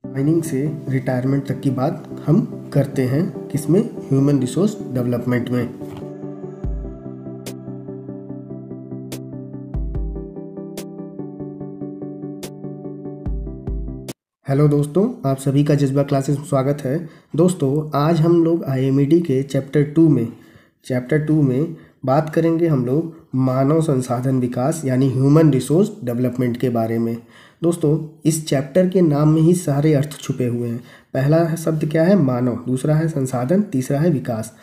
Joining से retirement तक की बात हम करते हैं किसमें, ह्यूमन रिसोर्स डेवलपमेंट में। हेलो दोस्तों, आप सभी का जज्बा क्लासेस में स्वागत है। दोस्तों, आज हम लोग IMED के चैप्टर टू में बात करेंगे हम लोग मानव संसाधन विकास यानी ह्यूमन रिसोर्स डेवलपमेंट के बारे में। दोस्तों, इस चैप्टर के नाम में ही सारे अर्थ छुपे हुए हैं। पहला शब्द क्या है, मानव, दूसरा है संसाधन, तीसरा है विकास।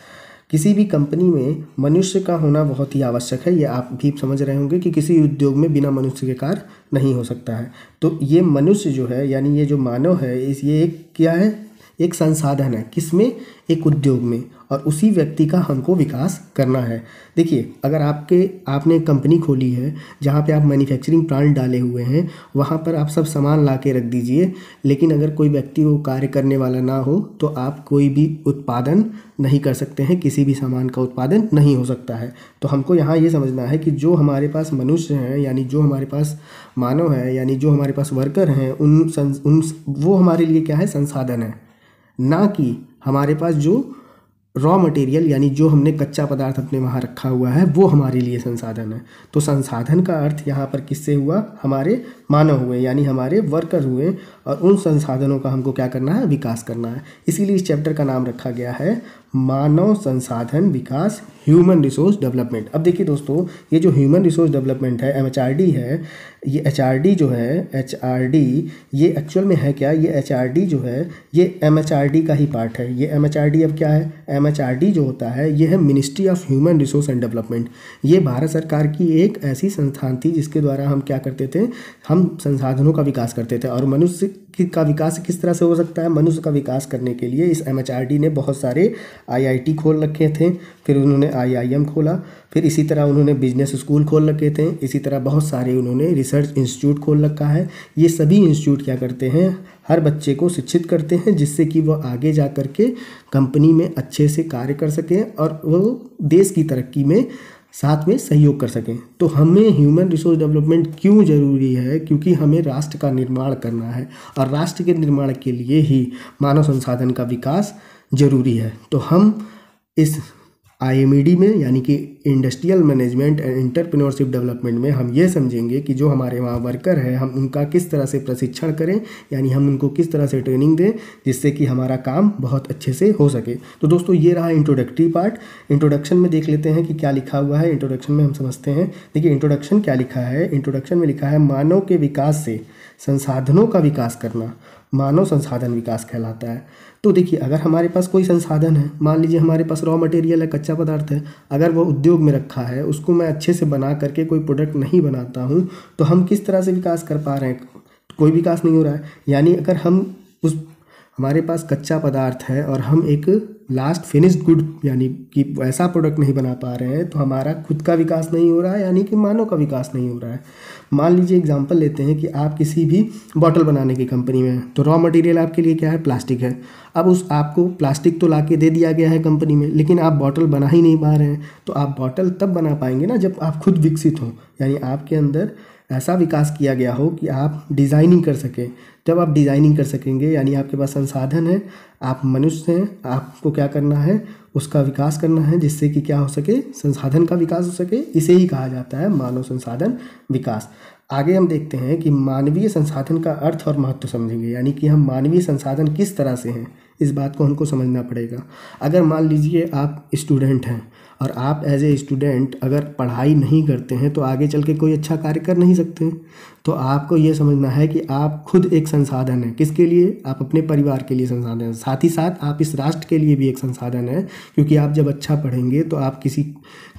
किसी भी कंपनी में मनुष्य का होना बहुत ही आवश्यक है। ये आप भी समझ रहे होंगे कि किसी उद्योग में बिना मनुष्य के कार्य नहीं हो सकता है। तो ये मनुष्य जो है यानी ये जो मानव है ये एक क्या है, एक संसाधन है। किसमें, एक उद्योग में, और उसी व्यक्ति का हमको विकास करना है। देखिए, अगर आपने एक कंपनी खोली है जहाँ पे आप मैन्युफैक्चरिंग प्लांट डाले हुए हैं, वहाँ पर आप सब सामान ला के रख दीजिए, लेकिन अगर कोई व्यक्ति वो कार्य करने वाला ना हो तो आप कोई भी उत्पादन नहीं कर सकते हैं, किसी भी सामान का उत्पादन नहीं हो सकता है। तो हमको यहाँ ये समझना है कि जो हमारे पास मनुष्य हैं यानी जो हमारे पास मानव है यानी जो हमारे पास वर्कर हैं वो हमारे लिए क्या है, संसाधन है, ना कि हमारे पास जो रॉ मटेरियल यानी जो हमने कच्चा पदार्थ अपने वहाँ रखा हुआ है वो हमारे लिए संसाधन है। तो संसाधन का अर्थ यहाँ पर किससे हुआ, हमारे मानव हुए यानी हमारे वर्कर हुए, और उन संसाधनों का हमको क्या करना है, विकास करना है। इसीलिए इस चैप्टर का नाम रखा गया है मानव संसाधन विकास, ह्यूमन रिसोर्स डेवलपमेंट। अब देखिए दोस्तों, ये जो ह्यूमन रिसोर्स डेवलपमेंट है, MHRD है, ये HRD जो है, HRD ये एक्चुअल में है क्या, ये HRD जो है ये MHRD का ही पार्ट है। ये MHRD अब क्या है, MHRD जो होता है ये है ministry of human resource and development. ये भारत सरकार की एक ऐसी संस्थान थी जिसके द्वारा हम क्या करते थे, हम संसाधनों का विकास करते थे। और मनुष्य का विकास किस तरह से हो सकता है, मनुष्य का विकास करने के लिए इस MHRD ने बहुत सारे IIT खोल रखे थे, फिर उन्होंने IIM खोला, फिर इसी तरह उन्होंने बिजनेस स्कूल खोल रखे थे, इसी तरह बहुत सारे उन्होंने रिसर्च इंस्टीट्यूट खोल रखा है। ये सभी इंस्टीट्यूट क्या करते हैं, हर बच्चे को शिक्षित करते हैं जिससे कि वो आगे जा कर के कंपनी में अच्छे से कार्य कर सकें और वो देश की तरक्की में साथ में सहयोग कर सकें। तो हमें ह्यूमन रिसोर्स डेवलपमेंट क्यों ज़रूरी है, क्योंकि हमें राष्ट्र का निर्माण करना है, और राष्ट्र के निर्माण के लिए ही मानव संसाधन का विकास ज़रूरी है। तो हम इस IMED में यानी कि industrial management and entrepreneurship development में हम ये समझेंगे कि जो हमारे वहाँ वर्कर है हम उनका किस तरह से प्रशिक्षण करें, यानी हम उनको किस तरह से ट्रेनिंग दें जिससे कि हमारा काम बहुत अच्छे से हो सके। तो दोस्तों, ये रहा इंट्रोडक्टरी पार्ट। इंट्रोडक्शन में देख लेते हैं कि क्या लिखा हुआ है। इंट्रोडक्शन में हम समझते हैं, देखिए इंट्रोडक्शन क्या लिखा है। इंट्रोडक्शन में लिखा है मानव के विकास से संसाधनों का विकास करना मानव संसाधन विकास कहलाता है। तो देखिए, अगर हमारे पास कोई संसाधन है, मान लीजिए हमारे पास रॉ मटेरियल है, कच्चा पदार्थ है, अगर वो उद्योग में रखा है, उसको मैं अच्छे से बना करके कोई प्रोडक्ट नहीं बनाता हूँ, तो हम किस तरह से विकास कर पा रहे हैं, कोई विकास नहीं हो रहा है। यानी अगर हम हमारे पास कच्चा पदार्थ है और हम एक लास्ट फिनिश्ड गुड यानी कि ऐसा प्रोडक्ट नहीं बना पा रहे हैं, तो हमारा खुद का विकास नहीं हो रहा है, यानी कि मानव का विकास नहीं हो रहा है। मान लीजिए एग्जांपल लेते हैं कि आप किसी भी बॉटल बनाने की कंपनी में हैं, तो रॉ मटेरियल आपके लिए क्या है, प्लास्टिक है। अब आपको प्लास्टिक तो ला के दे दिया गया है कंपनी में, लेकिन आप बॉटल बना ही नहीं पा रहे हैं। तो आप बॉटल तब बना पाएंगे ना जब आप खुद विकसित हों, यानी आपके अंदर ऐसा विकास किया गया हो कि आप डिज़ाइनिंग कर सकें। जब आप डिज़ाइनिंग कर सकेंगे यानी आपके पास संसाधन है, आप मनुष्य हैं, आपको क्या करना है, उसका विकास करना है जिससे कि क्या हो सके, संसाधन का विकास हो सके। इसे ही कहा जाता है मानव संसाधन विकास। आगे हम देखते हैं कि मानवीय संसाधन का अर्थ और महत्व समझेंगे, यानी कि हम मानवीय संसाधन किस तरह से हैं, इस बात को हमको समझना पड़ेगा। अगर मान लीजिए आप स्टूडेंट हैं और आप एज ए स्टूडेंट अगर पढ़ाई नहीं करते हैं तो आगे चल के कोई अच्छा कार्य कर नहीं सकते हैं। तो आपको ये समझना है कि आप खुद एक संसाधन हैं। किसके लिए, आप अपने परिवार के लिए संसाधन हैं, साथ ही साथ आप इस राष्ट्र के लिए भी एक संसाधन है। क्योंकि आप जब अच्छा पढ़ेंगे तो आप किसी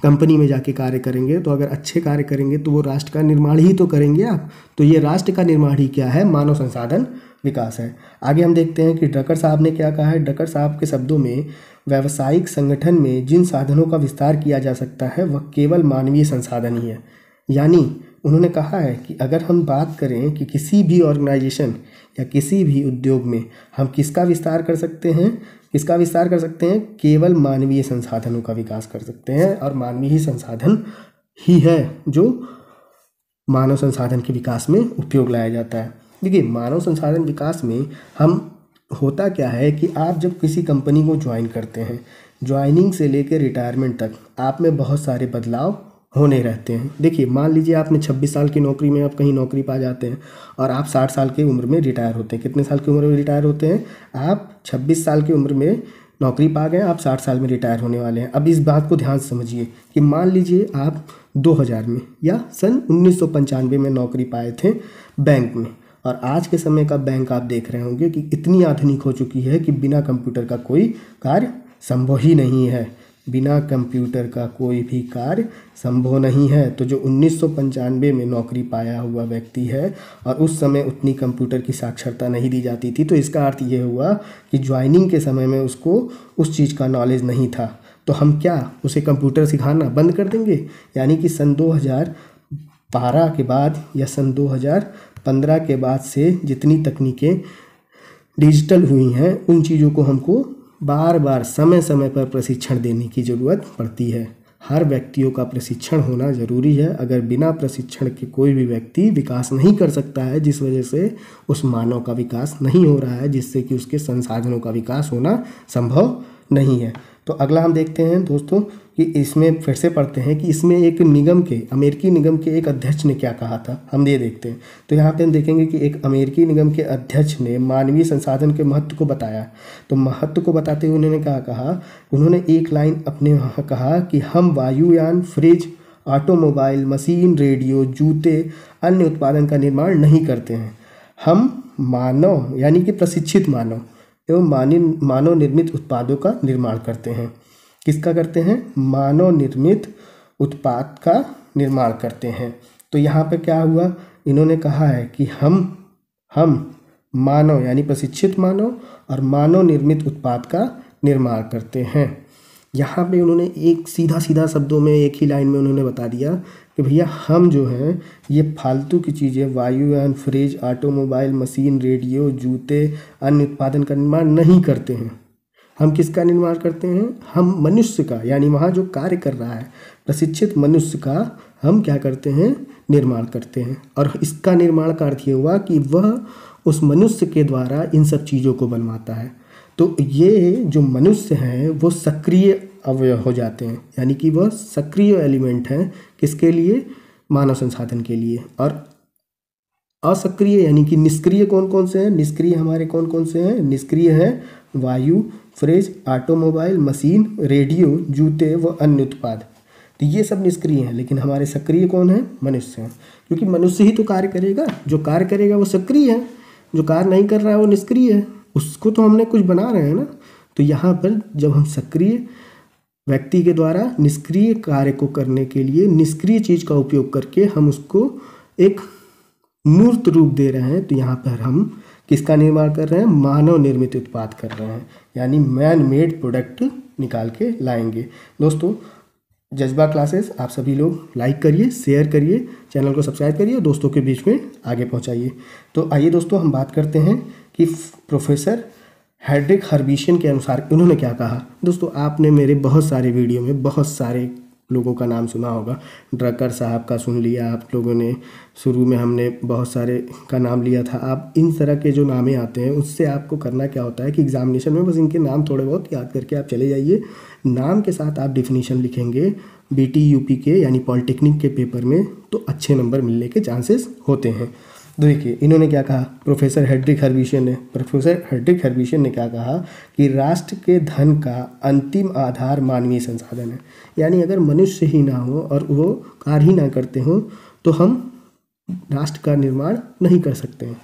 कंपनी में जाके कार्य करेंगे, तो अगर अच्छे कार्य करेंगे तो वो राष्ट्र का निर्माण ही तो करेंगे आप। तो ये राष्ट्र का निर्माण ही क्या है, मानव संसाधन विकास है। आगे हम देखते हैं कि ड्रकर साहब ने क्या कहा है। ड्रकर साहब के शब्दों में, व्यावसायिक संगठन में जिन साधनों का विस्तार किया जा सकता है वह केवल मानवीय संसाधन ही है। यानी उन्होंने कहा है कि अगर हम बात करें कि किसी भी ऑर्गेनाइजेशन या किसी भी उद्योग में हम किसका विस्तार कर सकते हैं, केवल मानवीय संसाधनों का विकास कर सकते हैं। और मानवीय ही संसाधन ही है जो मानव संसाधन के विकास में उपयोग लाया जाता है। देखिए मानव संसाधन विकास में हम होता क्या है कि आप जब किसी कंपनी को ज्वाइन करते हैं, ज्वाइनिंग से लेकर रिटायरमेंट तक आप में बहुत सारे बदलाव होने रहते हैं। देखिए मान लीजिए आपने 26 साल की नौकरी में आप कहीं नौकरी पा जाते हैं और आप 60 साल की उम्र में रिटायर होते हैं। कितने साल की उम्र में रिटायर होते हैं? आप 26 साल की उम्र में नौकरी पा गए, आप 60 साल में रिटायर होने वाले हैं। अब इस बात को ध्यान से समझिए कि मान लीजिए आप 2000 में या सन 1995 में नौकरी पाए थे बैंक में, और आज के समय का बैंक आप देख रहे होंगे कि इतनी आधुनिक हो चुकी है कि बिना कंप्यूटर का कोई कार्य संभव ही नहीं है। बिना कंप्यूटर का कोई भी कार्य संभव नहीं है। तो जो 1995 में नौकरी पाया हुआ व्यक्ति है और उस समय उतनी कंप्यूटर की साक्षरता नहीं दी जाती थी, तो इसका अर्थ ये हुआ कि ज्वाइनिंग के समय में उसको उस चीज़ का नॉलेज नहीं था। तो हम क्या उसे कंप्यूटर सिखाना बंद कर देंगे? यानी कि सन 2012 के बाद या सन 2015 के बाद से जितनी तकनीकें डिजिटल हुई हैं उन चीज़ों को हमको बार बार समय समय पर प्रशिक्षण देने की ज़रूरत पड़ती है। हर व्यक्तियों का प्रशिक्षण होना ज़रूरी है। अगर बिना प्रशिक्षण के कोई भी व्यक्ति विकास नहीं कर सकता है, जिस वजह से उस मानव का विकास नहीं हो रहा है, जिससे कि उसके संसाधनों का विकास होना संभव नहीं है। तो अगला हम देखते हैं दोस्तों कि इसमें फिर से पढ़ते हैं कि इसमें एक निगम के, अमेरिकी निगम के एक अध्यक्ष ने क्या कहा था, हम ये देखते हैं। तो यहाँ पे हम देखेंगे कि एक अमेरिकी निगम के अध्यक्ष ने मानवीय संसाधन के महत्व को बताया। तो महत्व को बताते हुए उन्होंने क्या कहा? उन्होंने एक लाइन अपने वहाँ कहा कि हम वायुयान, फ्रिज, ऑटोमोबाइल, मशीन, रेडियो, जूते, अन्य उत्पादन का निर्माण नहीं करते हैं। हम मानव यानी कि प्रशिक्षित मानव एवं मानव निर्मित उत्पादों का निर्माण करते हैं। किसका करते हैं? मानव निर्मित उत्पाद का निर्माण करते हैं। तो यहाँ पे क्या हुआ? इन्होंने कहा है कि हम मानव यानी प्रशिक्षित मानव और मानव निर्मित उत्पाद का निर्माण करते हैं। यहाँ पे उन्होंने एक सीधा शब्दों में एक ही लाइन में उन्होंने बता दिया कि भैया हम जो हैं ये फालतू की चीज़ें, वायुयान, फ्रिज, ऑटोमोबाइल, मशीन, रेडियो, जूते, अन्य उत्पादन का निर्माण नहीं करते हैं। हम किसका निर्माण करते हैं? हम मनुष्य का, यानी वहाँ जो कार्य कर रहा है प्रशिक्षित मनुष्य का हम क्या करते हैं? निर्माण करते हैं। और इसका निर्माण का अर्थ ये हुआ कि वह उस मनुष्य के द्वारा इन सब चीज़ों को बनवाता है। तो ये जो मनुष्य हैं वो सक्रिय अवयव हो जाते हैं, यानी कि वह सक्रिय एलिमेंट हैं। किसके लिए? मानव संसाधन के लिए। और असक्रिय यानी कि निष्क्रिय कौन कौन से हैं? निष्क्रिय हमारे कौन कौन से हैं? निष्क्रिय हैं वायु, फ्रिज, ऑटोमोबाइल, मशीन, रेडियो, जूते व अन्य उत्पाद। तो ये सब निष्क्रिय हैं, लेकिन हमारे सक्रिय कौन है? मनुष्य हैं। क्योंकि मनुष्य ही तो कार्य करेगा, जो कार्य करेगा वो सक्रिय है, जो कार्य नहीं कर रहा है वो निष्क्रिय है। उसको तो हमने कुछ बना रहे हैं ना। तो यहाँ पर जब हम सक्रिय व्यक्ति के द्वारा निष्क्रिय कार्य को करने के लिए निष्क्रिय चीज़ का उपयोग करके हम उसको एक मूर्त रूप दे रहे हैं, तो यहाँ पर हम किसका निर्माण कर रहे हैं? मानव निर्मित उत्पाद कर रहे हैं, यानी मैन मेड प्रोडक्ट निकाल के लाएंगे। दोस्तों जज्बा क्लासेस आप सभी लोग लाइक करिए, शेयर करिए, चैनल को सब्सक्राइब करिए, दोस्तों के बीच में आगे पहुंचाइए। तो आइए दोस्तों हम बात करते हैं कि प्रोफेसर हेड्रिक हर्बिशियन के अनुसार उन्होंने क्या कहा। दोस्तों आपने मेरे बहुत सारे वीडियो में बहुत सारे लोगों का नाम सुना होगा। ड्रकर साहब का सुन लिया आप लोगों ने, शुरू में हमने बहुत सारे का नाम लिया था। आप इन तरह के जो नामें आते हैं उससे आपको करना क्या होता है कि एग्जामिनेशन में बस इनके नाम थोड़े बहुत याद करके आप चले जाइए। नाम के साथ आप डिफिनीशन लिखेंगे बीटी यूपी के यानी पॉलिटेक्निक के पेपर में, तो अच्छे नंबर मिलने के चांसेस होते हैं। देखिए इन्होंने क्या कहा, प्रोफेसर हेड्रिक हर्बिशियन ने क्या कहा कि राष्ट्र के धन का अंतिम आधार मानवीय संसाधन है। यानी अगर मनुष्य ही ना हो और वो कार्य ही ना करते हो तो हम राष्ट्र का निर्माण नहीं कर सकते हैं।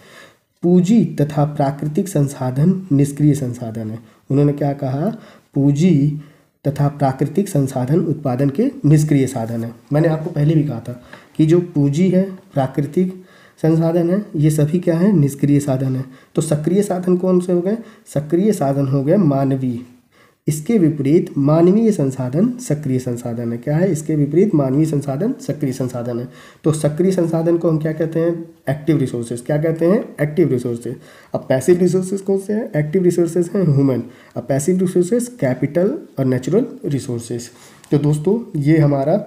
पूंजी तथा प्राकृतिक संसाधन निष्क्रिय संसाधन है। उन्होंने क्या कहा? पूंजी तथा प्राकृतिक संसाधन उत्पादन के निष्क्रिय साधन है। मैंने आपको पहले भी कहा था कि जो पूंजी है, प्राकृतिक संसाधन है, ये सभी क्या है? निष्क्रिय साधन है। तो सक्रिय साधन कौन से हो गए? सक्रिय साधन हो गए मानवीय। इसके विपरीत मानवीय संसाधन सक्रिय संसाधन है। क्या है? इसके विपरीत मानवीय संसाधन सक्रिय संसाधन है। तो सक्रिय संसाधन को हम क्या कहते हैं? Active resources. क्या कहते हैं? Active resources. अब पैसिव रिसोर्सेज कौन से हैं? एक्टिव रिसोर्सेज हैं ह्यूमन। अब पैसिव रिसोर्सेज कैपिटल और नेचुरल रिसोर्सेज। तो दोस्तों ये हमारा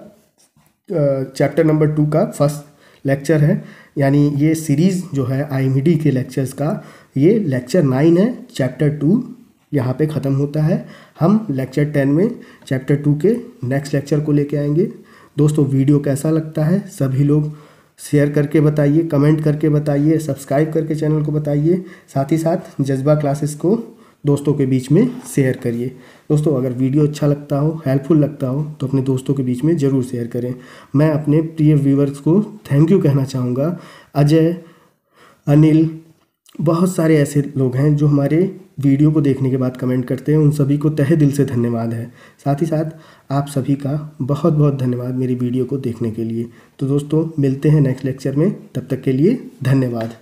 चैप्टर नंबर 2 का फर्स्ट लेक्चर है, यानी ये सीरीज़ जो है आईएमडी के लेक्चर्स का ये लेक्चर 9 है। चैप्टर 2 यहाँ पे ख़त्म होता है। हम लेक्चर 10 में चैप्टर 2 के नेक्स्ट लेक्चर को लेके आएंगे। दोस्तों वीडियो कैसा लगता है सभी लोग शेयर करके बताइए, कमेंट करके बताइए, सब्सक्राइब करके चैनल को बताइए, साथ ही साथ जज्बा क्लासेस को दोस्तों के बीच में शेयर करिए। दोस्तों अगर वीडियो अच्छा लगता हो, हेल्पफुल लगता हो तो अपने दोस्तों के बीच में ज़रूर शेयर करें। मैं अपने प्रिय व्यूवर्स को थैंक यू कहना चाहूँगा। अजय, अनिल, बहुत सारे ऐसे लोग हैं जो हमारे वीडियो को देखने के बाद कमेंट करते हैं, उन सभी को तहे दिल से धन्यवाद है। साथ ही साथ आप सभी का बहुत बहुत धन्यवाद मेरी वीडियो को देखने के लिए। तो दोस्तों मिलते हैं नेक्स्ट लेक्चर में, तब तक के लिए धन्यवाद।